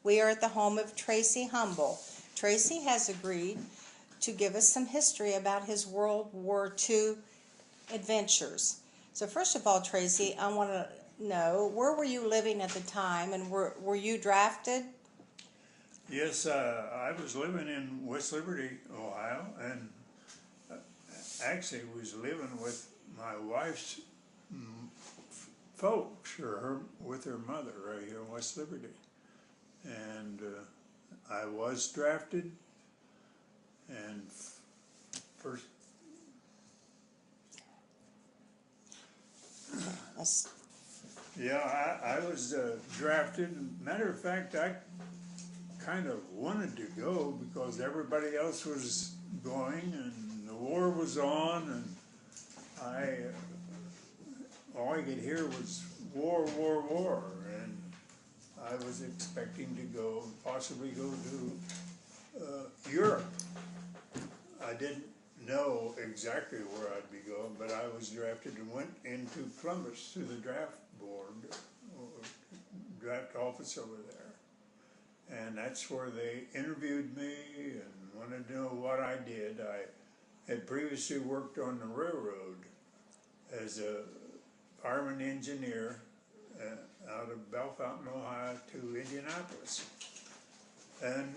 We are at the home of Tracy Humble. Tracy has agreed to give us some history about his World War II adventures. So first of all, Tracy, I want to know, where were you living at the time, and were you drafted? Yes, I was living in West Liberty, Ohio, and actually was living with my wife's folks, or with her mother right here in West Liberty. And I was drafted, and first... Yeah, I was drafted. Matter of fact, I kind of wanted to go because everybody else was going and the war was on, and all I could hear was war, war, war, and I was expecting to go, possibly go to Europe. I didn't know exactly where I'd be going, but I was drafted and went into Columbus to the draft board, or draft office over there. And that's where they interviewed me and wanted to know what I did. I had previously worked on the railroad as a fireman engineer out of Bellefontaine, Ohio to Indianapolis. And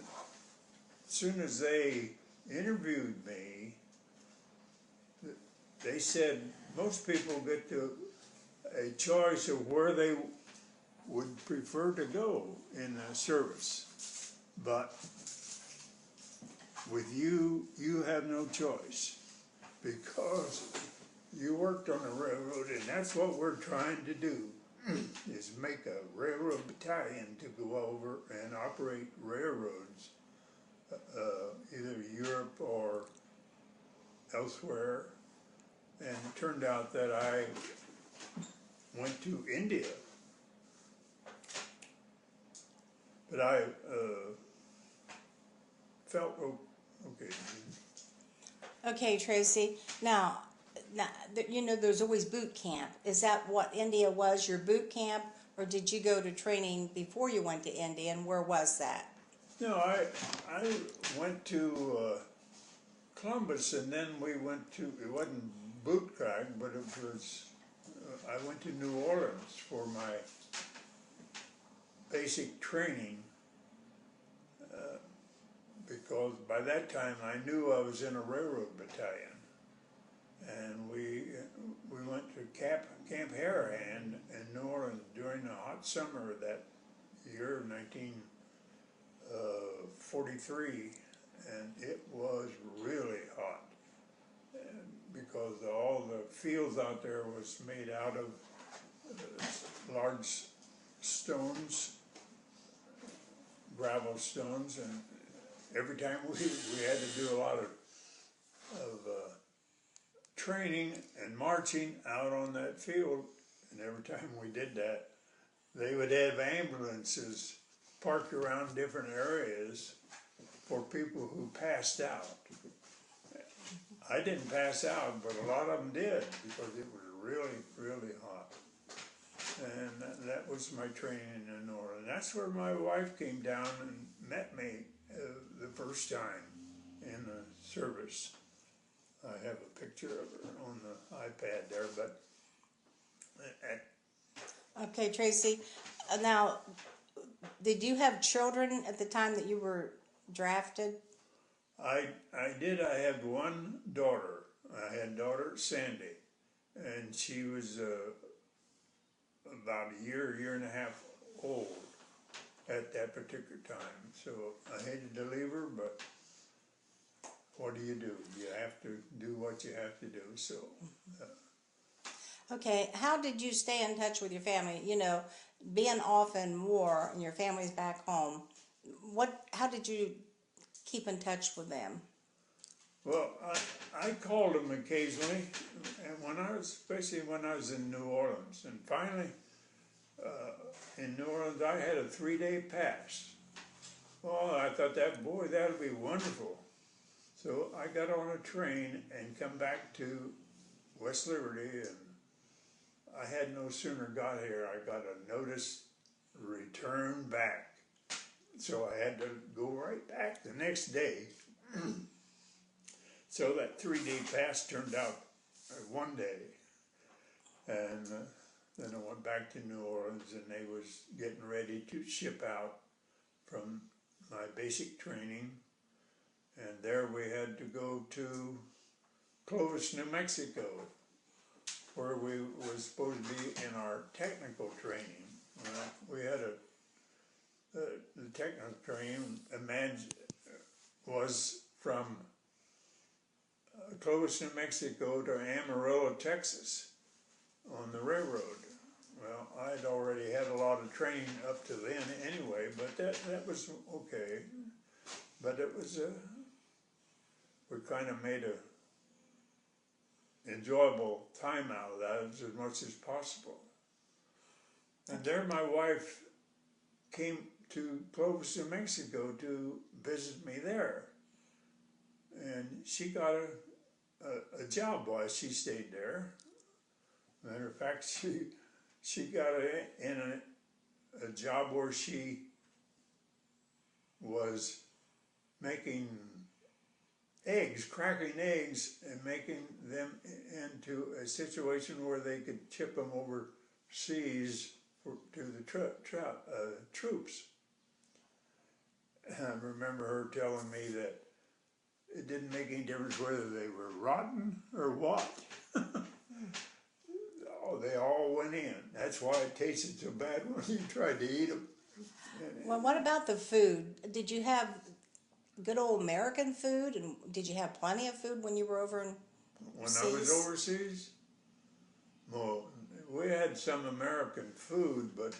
as soon as they interviewed me, they said most people get to a choice of where they would prefer to go in the service, but with you, you have no choice, because you worked on a railroad, and that's what we're trying to do, is make a railroad battalion to go over and operate railroads, either Europe or elsewhere. And it turned out that I went to India, but I felt okay. Okay, Tracy. Now, you know, there's always boot camp. Is that what India was, your boot camp, or did you go to training before you went to India, and where was that? No, I went to Columbus, and then we went to, it wasn't boot camp, but it was, I went to New Orleans for my basic training, because by that time I knew I was in a railroad battalion. And we went to Camp Harahan in New Orleans during the hot summer of that year, 1943, and it was really hot, because all the fields out there was made out of large stones, gravel stones, and every time we had to do a lot of training and marching out on that field, and every time we did that, they would have ambulances parked around different areas for people who passed out. I didn't pass out, but a lot of them did, because it was really, really hot. And that was my training in New Orleans. That's where my wife came down and met me the first time in the service. I have a picture of her on the iPad there, but... Okay, Tracy. Now, did you have children at the time that you were drafted? I did. I had one daughter. I had daughter Sandy, and she was about a year and a half old at that particular time. So I hated to leave her, but what do? You have to do what you have to do. So. Okay, how did you stay in touch with your family? You know, being off in war and your family's back home, how did you keep in touch with them? Well, I called them occasionally, and especially when I was in New Orleans. And finally, in New Orleans, I had a 3-day pass. Well, I thought that'd be wonderful. So I got on a train and come back to West Liberty, and I had no sooner got here, I got a notice, return back. so I had to go right back the next day. So that 3-day pass turned out one day, and then I went back to New Orleans, and they was getting ready to ship out from my basic training, and there we had to go to Clovis, New Mexico, where we was supposed to be in our technical training. We had the technical training was from Clovis, New Mexico to Amarillo, Texas, on the railroad. Well, I'd already had a lot of training up to then anyway, but that was okay. But it was we kind of made a enjoyable time out of that as much as possible. And there my wife came to Clovis, New Mexico to visit me there. And she got a job while she stayed there. Matter of fact, she got in a job where she was making eggs, cracking eggs, and making them into a situation where they could ship them overseas to the troops. And I remember her telling me that it didn't make any difference whether they were rotten or what. Oh, they all went in. That's why it tasted so bad when you tried to eat them. Well, what about the food? Did you have good old American food, and did you have plenty of food when you were over in When I was overseas, well, we had some American food, but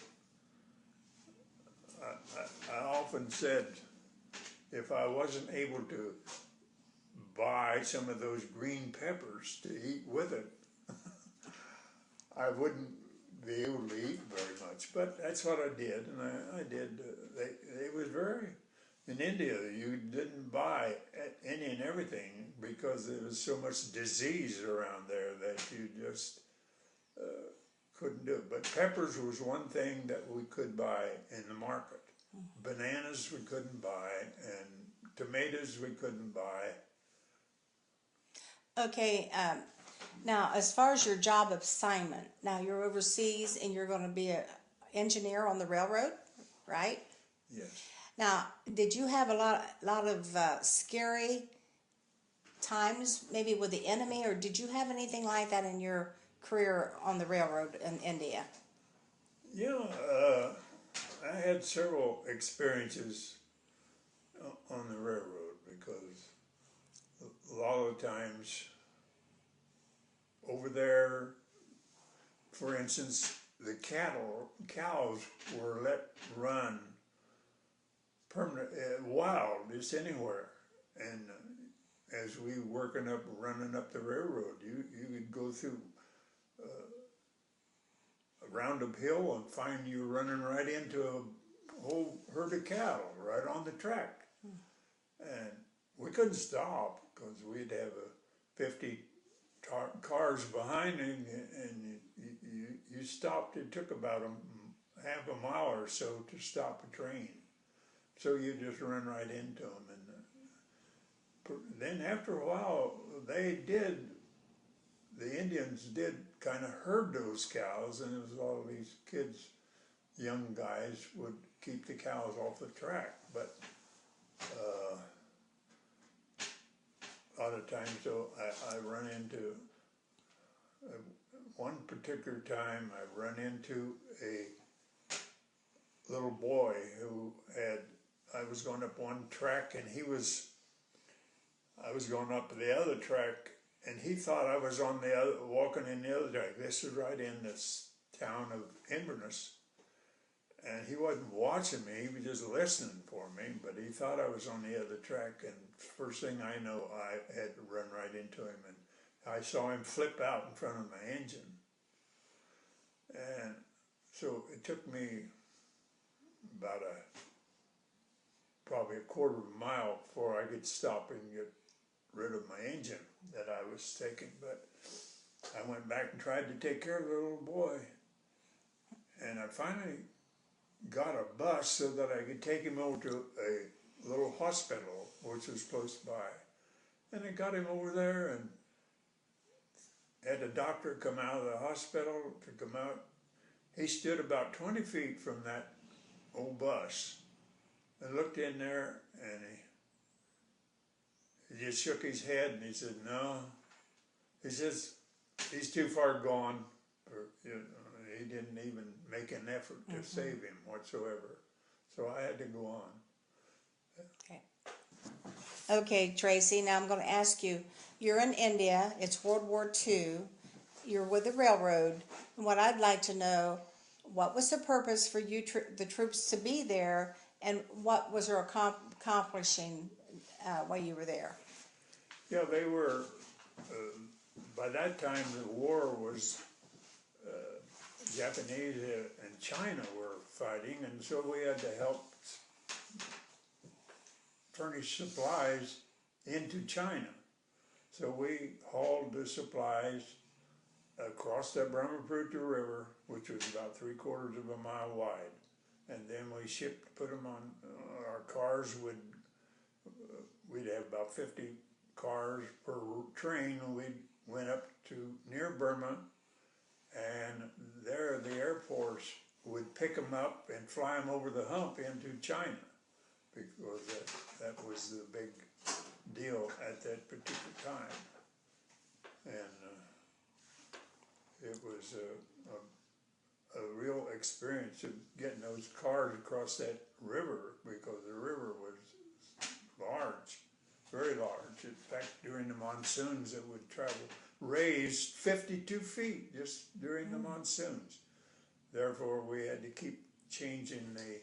I often said if I wasn't able to buy some of those green peppers to eat with it, I wouldn't be able to eat very much. But that's what I did, and I did. They was very, in India, you didn't buy any and everything because there was so much disease around there that you just couldn't do it. But peppers was one thing that we could buy in the market. Bananas we couldn't buy, and tomatoes we couldn't buy. Okay, now as far as your job assignment, now you're overseas and you're going to be an engineer on the railroad, right? Yes. Now, did you have a lot of scary times, maybe with the enemy, or did you have anything like that in your career on the railroad in India? Yeah, I had several experiences on the railroad because a lot of times over there, for instance, the cows were let run permanent, wild, just anywhere. And as we running up the railroad, you could go through a roundup hill and find you running right into a whole herd of cattle right on the track. And we couldn't stop because we'd have 50 cars behind, and you stopped. It took about half a mile or so to stop a train. So you just run right into them. And then after a while, the Indians did kind of herd those cows, and it was all these kids, young guys, would keep the cows off the track. But a lot of times, so I run into, one particular time, I run into a little boy who I was going up one track, and I was going up the other track, and he thought I was walking in the other track. This is right in this town of Inverness. And he wasn't watching me, he was just listening for me, but he thought I was on the other track, and first thing I know, I had to run right into him, and I saw him flip out in front of my engine. And so it took me about probably a quarter of a mile before I could stop and get rid of my engine that I was taking. But I went back and tried to take care of the little boy, and I finally got a bus so that I could take him over to a little hospital, which was close by. And I got him over there and had a doctor come out of the hospital to come out. He stood about 20 feet from that old bus and looked in there, and he just shook his head and he said, no. He says, he's too far gone. He didn't even make an effort to save him whatsoever. So I had to go on. Okay. Okay, Tracy, now I'm going to ask you, you're in India, it's World War II, you're with the railroad, and what I'd like to know, what was the purpose for you, the troops, to be there, and what was your accomplishing while you were there? Yeah, they were, by that time the war was, Japanese and China were fighting, and so we had to help furnish supplies into China. So we hauled the supplies across the Brahmaputra River, which was about 3/4 of a mile wide, and then we put them on our cars. We'd have about 50 cars per train. We went up to near Burma, and there the Air Force would pick them up and fly them over the hump into China, because that was the big deal at that particular time. And it was a real experience of getting those cars across that river, because the river was large, very large. In fact, during the monsoons it would travel, raised 52 feet just during the monsoons. Therefore, we had to keep changing the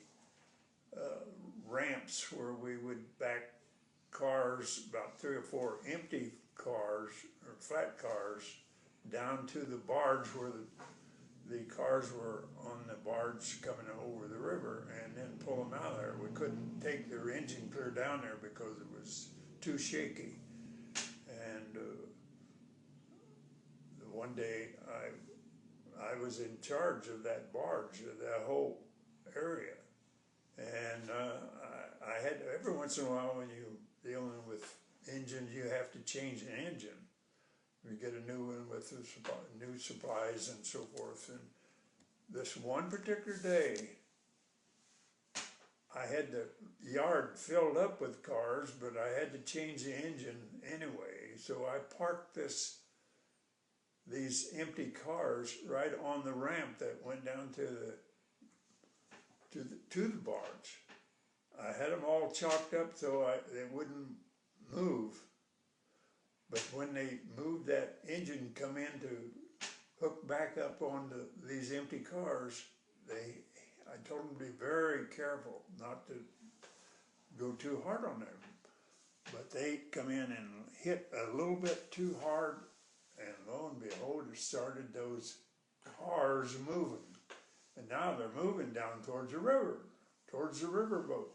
ramps where we would back cars, about 3 or 4 empty cars or flat cars, down to the barge where the cars were on the barge coming over the river, and then pull them out of there. We couldn't take their engine clear down there because it was too shaky. And one day I was in charge of that barge, of that whole area. And I had, every once in a while when you're dealing with engines, you have to change an engine. You get a new one with new supplies and so forth. And this one particular day, I had the yard filled up with cars, but I had to change the engine anyway. So I parked these empty cars right on the ramp that went down to the barge. I had them all chalked up so they wouldn't move. But when they moved that engine, come in to hook back up onto these empty cars, I told them to be very careful not to go too hard on them. But they come in and hit a little bit too hard, and lo and behold, it started those cars moving. And now they're moving down towards the river, towards the riverboat.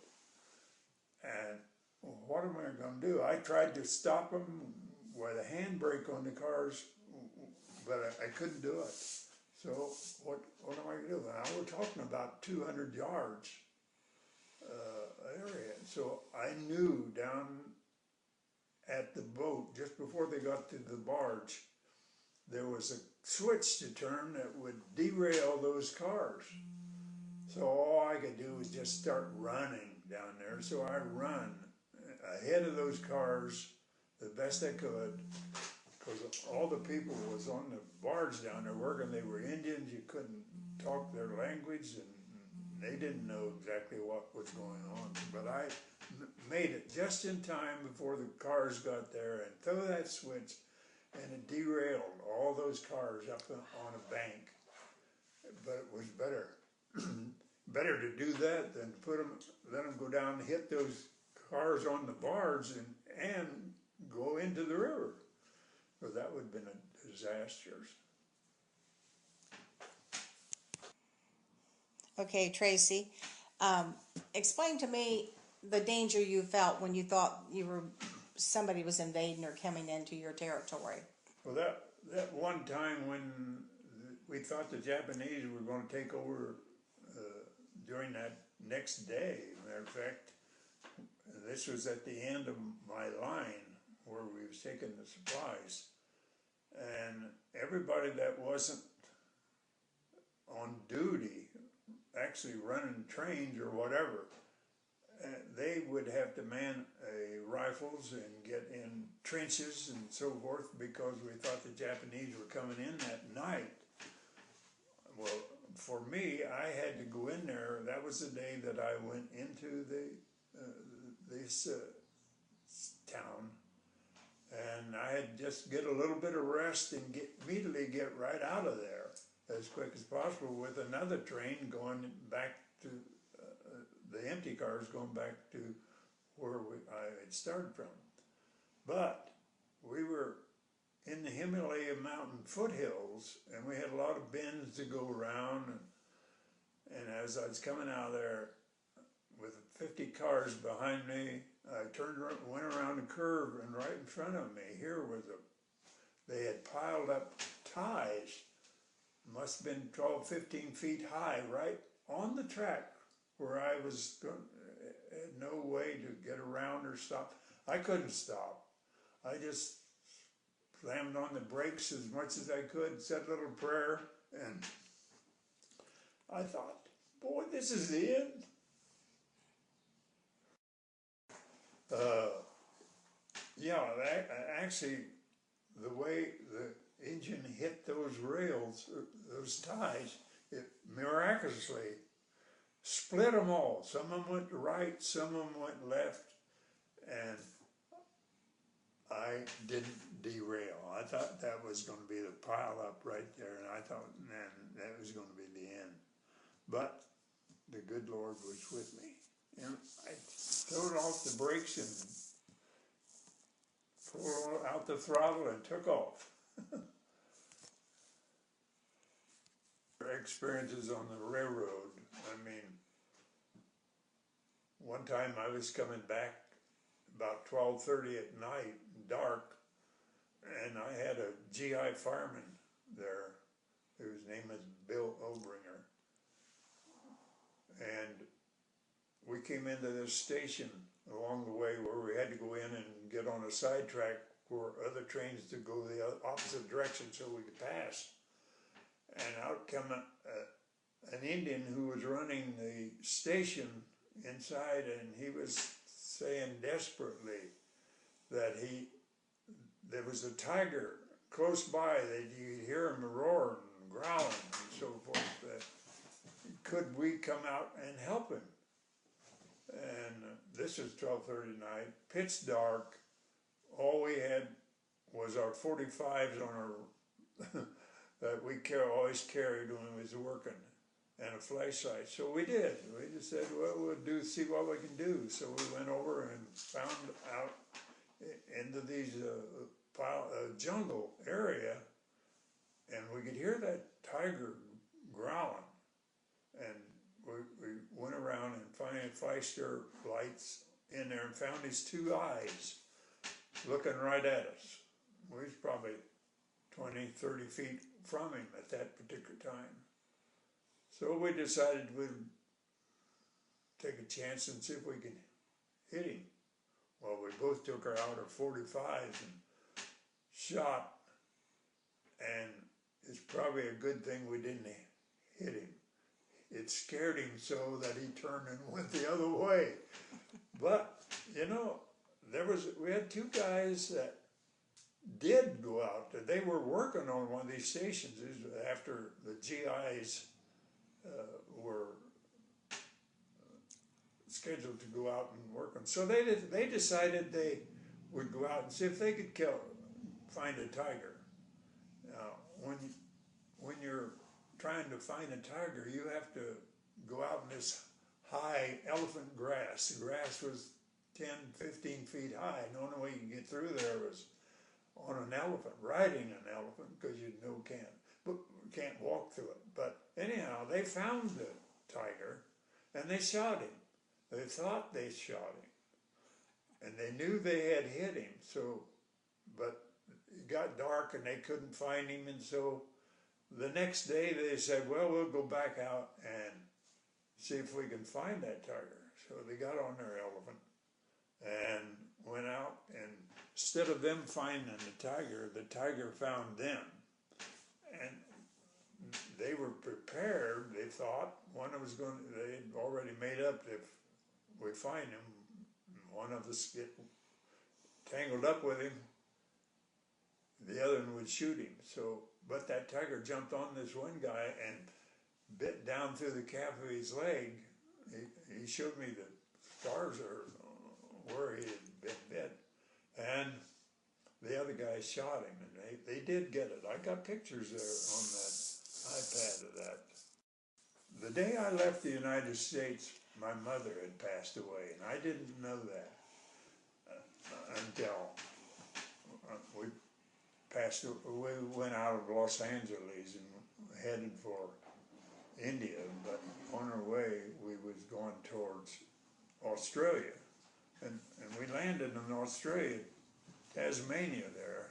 And what am I going to do? I tried to stop them with a handbrake on the cars, but I couldn't do it. So what am I going to do? Now we're talking about 200 yards area. So I knew down at the boat, just before they got to the barge, there was a switch to turn that would derail those cars. So all I could do was just start running down there. So I run ahead of those cars the best I could, because all the people was on the barge down there working. They were Indians. You couldn't talk their language, and they didn't know exactly what was going on. But I made it just in time before the cars got there and threw that switch, and it derailed all those cars up on a bank. But it was better to do that than let them go down and hit those cars on the barge and go into the river. So that would have been a disaster. Okay, Tracy, explain to me the danger you felt when you thought somebody was invading or coming into your territory. Well, that one time when we thought the Japanese were going to take over during that next day. Matter of fact, this was at the end of my line where we was taking the supplies, and everybody that wasn't on duty, actually running trains or whatever, they would have to man rifles and get in trenches and so forth because we thought the Japanese were coming in that night. Well, for me, I had to go in there. That was the day that I went into this town, and I had to just get a little bit of rest and immediately get right out of there as quick as possible with another train going back to the empty cars going back to where I had started from. But we were in the Himalaya mountain foothills, and we had a lot of bends to go around, and as I was coming out of there with 50 cars behind me, I turned around, went around the curve, and right in front of me here was they had piled up ties, must have been 12, 15 feet high, right on the track where I was had no way to get around or stop. I couldn't stop. I just slammed on the brakes as much as I could, said a little prayer, and I thought, boy, this is the end. Yeah, actually, the way the engine hit those rails, those ties, it miraculously split them all. Some of them went right, some of them went left, and I didn't derail. I thought that was going to be the pile up right there, and I thought, man, that was going to be the end. But the good Lord was with me, and I throwed off the brakes and pulled out the throttle and took off. Experiences on the railroad. I mean, one time I was coming back about 12:30 at night, dark, and I had a GI fireman there whose name is Bill Obringer. And we came into this station along the way where we had to go in and get on a side track for other trains to go the opposite direction so we could pass. And out come an Indian who was running the station inside, and he was saying desperately that there was a tiger close by, that you could hear him roar and growling and so forth, that could we come out and help him? And this was 12:30 night, pitch dark. All we had was our 45s on our that we always carried when we was working, and a flashlight. So we did. We just said, well, we'll see what we can do. So we went over and found out into these jungle area, and we could hear that tiger growling. And we went around and finally flashed our lights in there and found these two eyes looking right at us. We was probably 20, 30 feet from him at that particular time. So we decided we'd take a chance and see if we could hit him. Well, we both took out our 45s and shot, and it's probably a good thing we didn't hit him. It scared him so that he turned and went the other way. But, you know, we had two guys that did go out. They were working on one of these stations after the GIs were scheduled to go out and work on. So they decided they would go out and see if they could find a tiger. Now, when you're trying to find a tiger, you have to go out in this high elephant grass. The grass was 10, 15 feet high, and the only way you could get through there was on an elephant, riding an elephant, because you can't walk through it. But anyhow, they found the tiger, and they shot him. They thought they shot him, and they knew they had hit him. But it got dark, and they couldn't find him, and so the next day they said, well, we'll go back out and see if we can find that tiger. So they got on their elephant and went out, and instead of them finding the tiger found them. And they were prepared, they thought, they had already made up that if we find him, one of us get tangled up with him, the other one would shoot him. So, but that tiger jumped on this one guy and bit down through the calf of his leg. He showed me the scars or where he had been bit, and the other guy shot him, and they did get it. I got pictures there on that iPad of that. The day I left the United States, my mother had passed away, and I didn't know that until we went out of Los Angeles and headed for India, but on our way we was going towards Australia, and we landed in Australia, Tasmania there,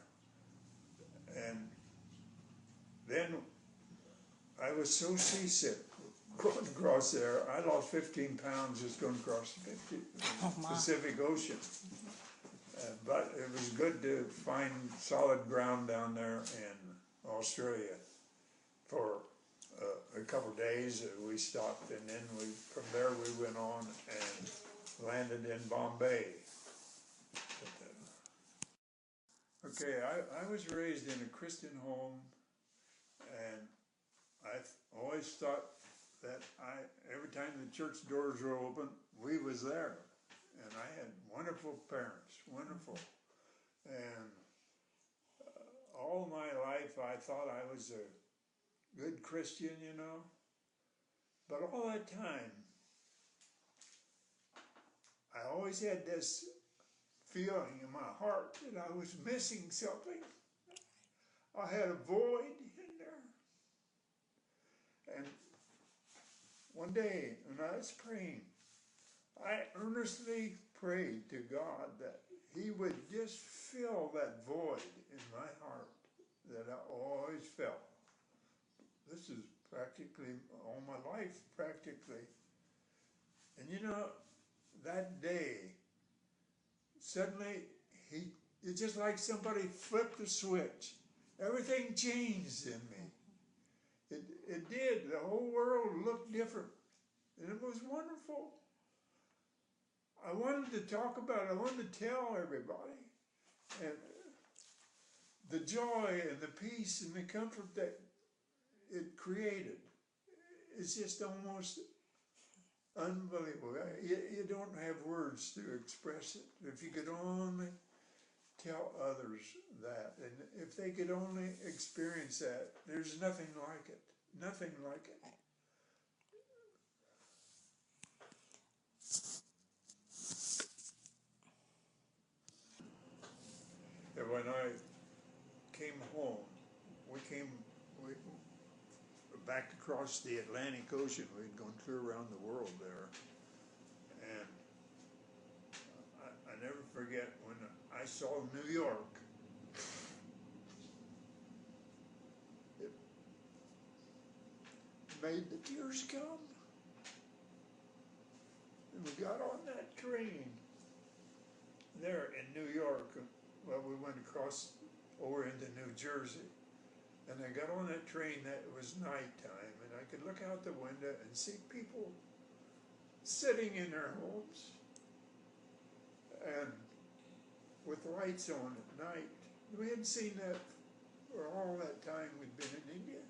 and then I was so seasick going across there. I lost 15 pounds just going across the Pacific Ocean. But it was good to find solid ground down there in Australia. For a couple of days we stopped, and then from there we went on and landed in Bombay. Okay, I was raised in a Christian home, and I always thought that every time the church doors were open, we was there. And I had wonderful parents, wonderful. And all my life I thought I was a good Christian, you know. But all that time, I always had this feeling in my heart that I was missing something. I had a void in there. And one day when I was praying, I earnestly prayed to God that He would just fill that void in my heart that I always felt. This is practically all my life, practically. And you know, that day, suddenly, it's just like somebody flipped the switch. Everything changed in me. It did. The whole world looked different. And it was wonderful. I wanted to talk about it. I wanted to tell everybody. And the joy and the peace and the comfort that it created is just almost unbelievable. You don't have words to express it. If you could only tell others that, and if they could only experience that, there's nothing like it. Nothing like it. And when I came home, we back across the Atlantic Ocean. We'd gone clear around the world there. And I never forget when I saw New York. It made the tears come. And we got on that train there in New York. Well, we went across over into New Jersey. And I got on that train, that it was nighttime, and I could look out the window and see people sitting in their homes and with lights on at night. We hadn't seen that for all that time we'd been in India.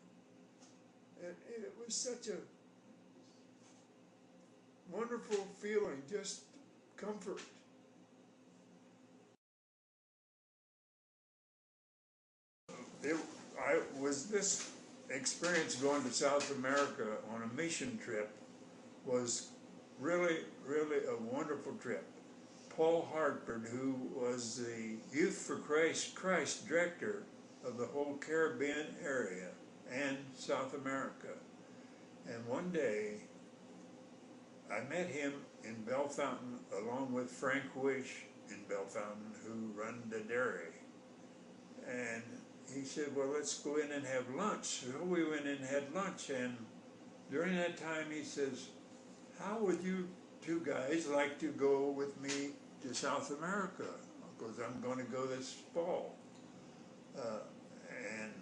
And it was such a wonderful feeling, just comfort. This experience going to South America on a mission trip was really, really a wonderful trip. Paul Hartford, who was the Youth for Christ director of the whole Caribbean area and South America. And one day, I met him in Bellefontaine along with Frank Wish in Bellefontaine, who run the dairy. And he said, well, let's go in and have lunch. So we went in and had lunch, and during that time he says, how would you two guys like to go with me to South America? Because I'm going to go this fall. And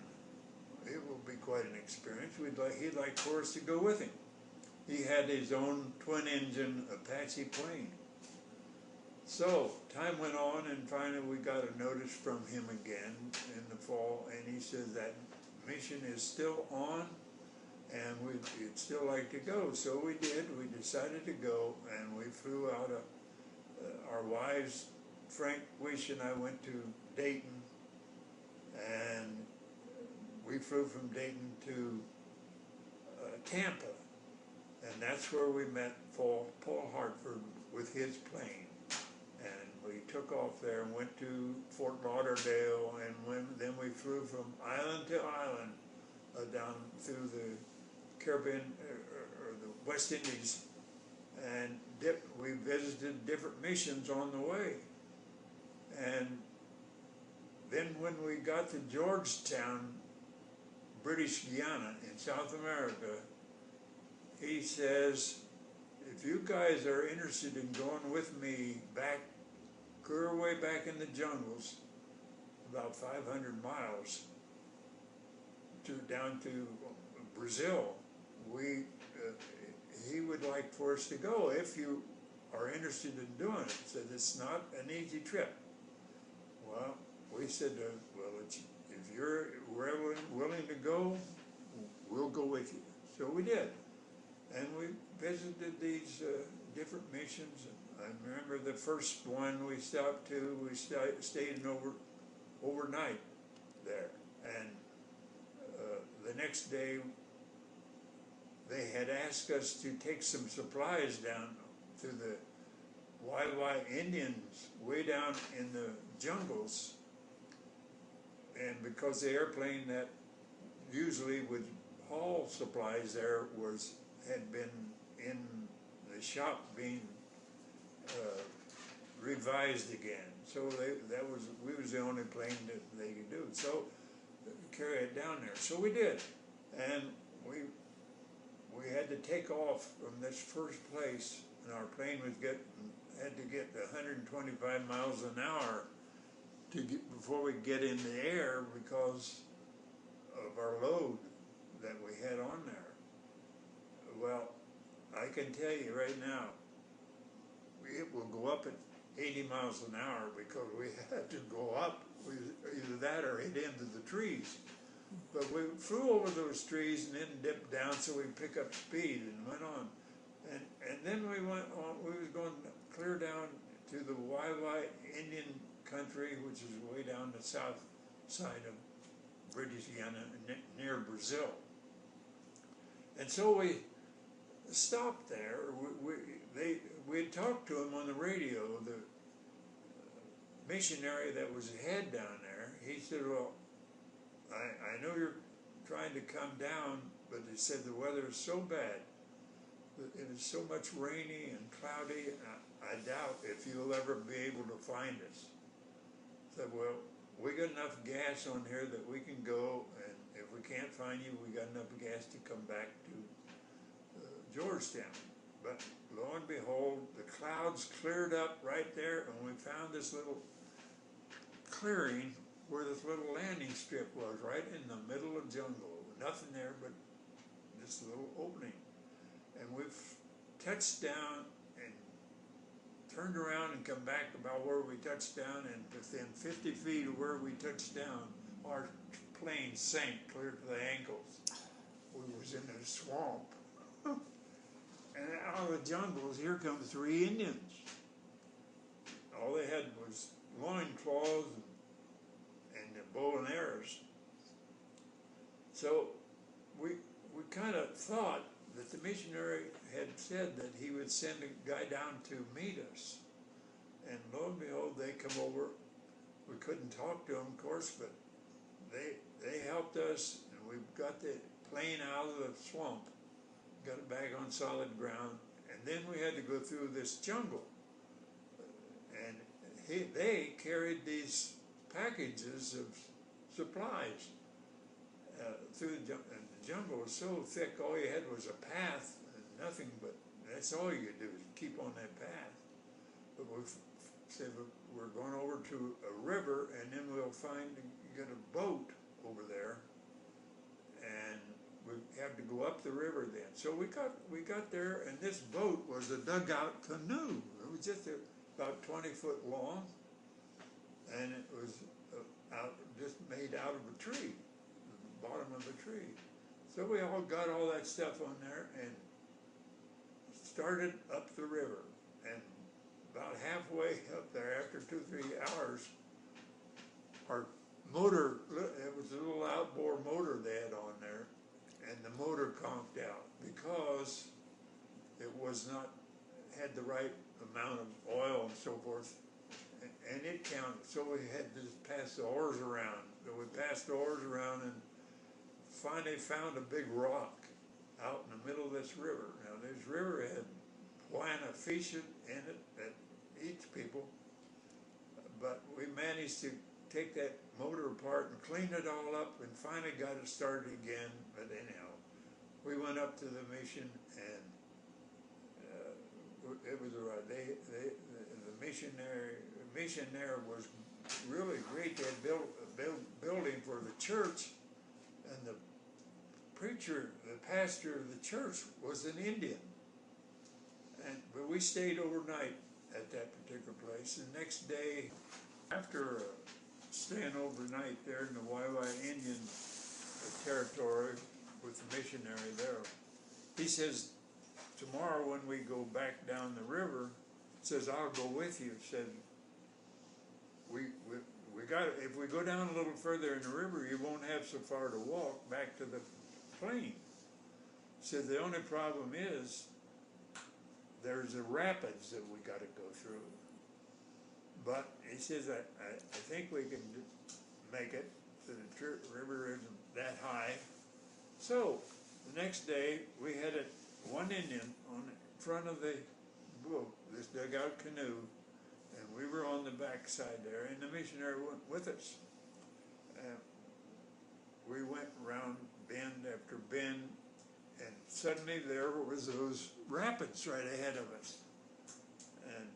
it will be quite an experience. He'd like for us to go with him. He had his own twin-engine Apache plane. So time went on, and finally we got a notice from him again in the fall, and he says that mission is still on, and we'd still like to go. So we did. We decided to go, and we flew out our wives, Frank Wish and I, went to Dayton, and we flew from Dayton to Tampa, and that's where we met Paul Hartford with his plane. And we took off there and went to Fort Lauderdale, and then we flew from island to island down through the Caribbean or the West Indies, and we visited different missions on the way. And then when we got to Georgetown, British Guiana in South America, he says, if you guys are interested in going with me back, clear way back in the jungles, about 500 miles down to Brazil, he would like for us to go if you are interested in doing it. Said it's not an easy trip. Well, we said, well, if you're willing to go, we'll go with you. So we did. And we visited these different missions. And I remember the first one we stopped to, we stayed overnight there. And the next day, they had asked us to take some supplies down to the Wai Indians way down in the jungles. And because the airplane that usually would haul supplies there had been in the shop being revised again. So we was the only plane that they could do. So carry it down there. So we did. And we had to take off from this first place, and our plane had to get 125 miles an hour before we get in the air because of our load that we had on there. Well, I can tell you right now, it will go up at 80 miles an hour because we had to go up, either that or hit into the trees. But we flew over those trees and then dipped down so we pick up speed and went on. And then we went on, we was going clear down to the Wai Indian country, which is way down the south side of British Guiana, near Brazil. And so we stopped there. We had talked to him on the radio, the missionary that was head down there. He said, well, I know you're trying to come down, but they said the weather is so bad, it is so much rainy and cloudy, I doubt if you'll ever be able to find us. I said, well, we got enough gas on here that we can go, and if we can't find you, we got enough gas to come back to Georgetown. But lo and behold, the clouds cleared up right there, and we found this little clearing where this little landing strip was, right in the middle of jungle. Nothing there but this little opening. And we've touched down and turned around and come back about where we touched down, and within 50 feet of where we touched down, our plane sank clear to the ankles. We was in a swamp. And out of the jungles, here come 3 Indians. All they had was loincloths and the bow and arrows. So we kind of thought that the missionary had said that he would send a guy down to meet us. And lo and behold, they come over. We couldn't talk to them, of course, but they helped us, and we got the plane out of the swamp, got it back on solid ground, and then we had to go through this jungle. And they carried these packages of supplies through the jungle. And the jungle was so thick, all you had was a path, and nothing but, that's all you do is keep on that path. But we said we're going over to a river, and then we'll get a boat over there, and we have to go up the river then. So we got there, and this boat was a dugout canoe. It was just about 20 foot long, and it was just made out of a tree, the bottom of a tree. So we all got all that stuff on there and started up the river. And about halfway up there, after 2-3 hours, our motor, it was a little outboard motor they had on there, and the motor conked out because it was not, had the right amount of oil and so forth, and it counted. So we had to just pass the oars around. So we passed the oars around and finally found a big rock out in the middle of this river. Now this river had plenty of fish in it that eats people, but we managed to take that motor apart and clean it all up and finally got it started again. But anyhow, we went up to the mission, and it was all right. The mission there was really great. They had built a building for the church, and the preacher, the pastor of the church, was an Indian. But we stayed overnight at that particular place. The next day, after staying overnight there in the Wawa Indian territory with the missionary there, he says, tomorrow when we go back down the river, says, I'll go with you. Said, if we go down a little further in the river, you won't have so far to walk back to the plain. Said, the only problem is there's a rapids that we got to go through. But he says, I think we can make it. So the river isn't that high. So the next day we had one Indian on the front of the boat, this dugout canoe, and we were on the back side there, and the missionary went with us. We went around bend after bend, and suddenly there was those rapids right ahead of us. And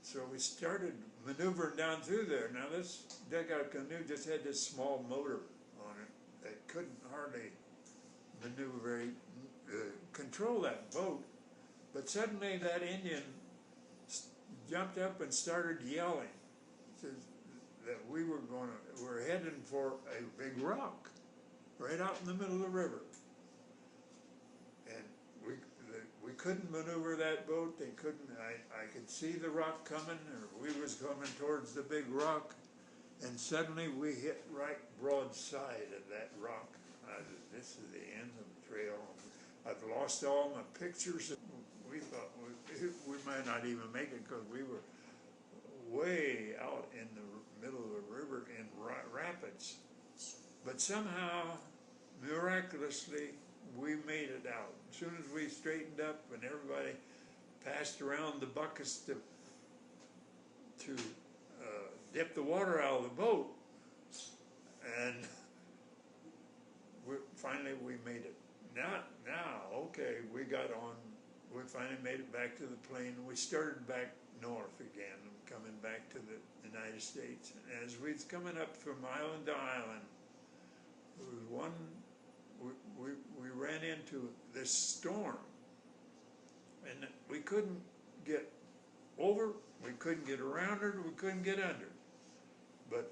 so we started maneuvering down through there. Now this dugout canoe just had this small motor on it that couldn't hardly maneuver, control that boat. But suddenly that Indian jumped up and started yelling. Says that we were heading for a big rock right out in the middle of the river. And we couldn't maneuver that boat. They couldn't. I could see the rock coming, or we was coming towards the big rock, and suddenly we hit right broadside of that rock. This is the end of the trail. I've lost all my pictures. We thought we might not even make it because we were way out in the middle of the river in rapids. But somehow, miraculously, we made it out. As soon as we straightened up and everybody passed around the buckets to dip the water out of the boat, and finally we made it. Now, okay, we got on. We finally made it back to the plain. We started back north again, coming back to the United States. And as we was coming up from island to island, there was one. We ran into this storm, and we couldn't get over, we couldn't get around it, we couldn't get under. But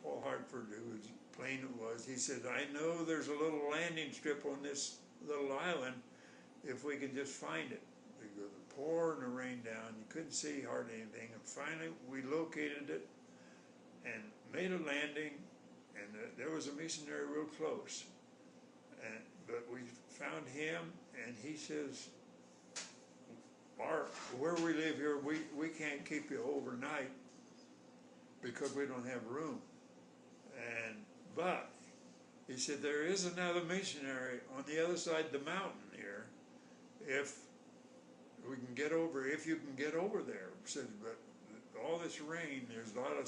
Paul Hartford, whose plane it was, he said, I know there's a little landing strip on this little island if we can just find it. Because the pouring the rain down, you couldn't see hardly anything, and finally we located it and made a landing. And there was a missionary real close, but we found him, and he says, where we live here, we can't keep you overnight because we don't have room. But he said, there is another missionary on the other side of the mountain here, if you can get over there. He said, but all this rain, there's a lot of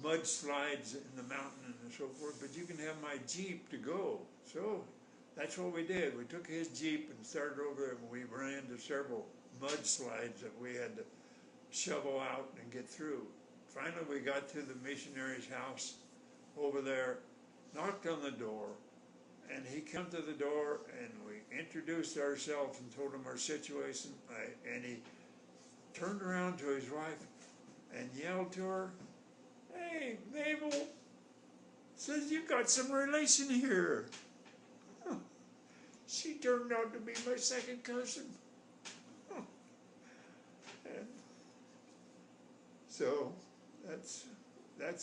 mudslides in the mountain and so forth, but you can have my Jeep to go. So that's what we did. We took his Jeep and started over there, and we ran into several mudslides that we had to shovel out and get through. Finally, we got to the missionary's house over there, knocked on the door, and he came to the door, and we introduced ourselves and told him our situation, and he turned around to his wife and yelled to her, "Hey, Mabel, says you got some relation here." She turned out to be my second cousin. And so that's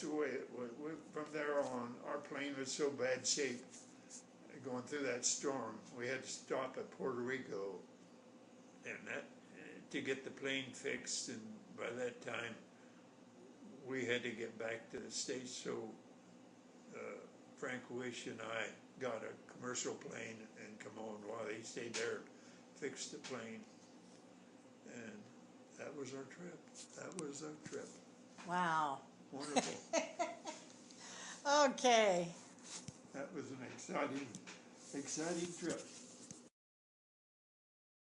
the way it was. From there on, our plane was so bad shape going through that storm. We had to stop at Puerto Rico, and that to get the plane fixed. And by that time, we had to get back to the States. So Frank Wish and I got a commercial plane and come on while he stayed there, fixed the plane, and that was our trip. That was our trip. Wow. Wonderful. Okay. That was an exciting trip.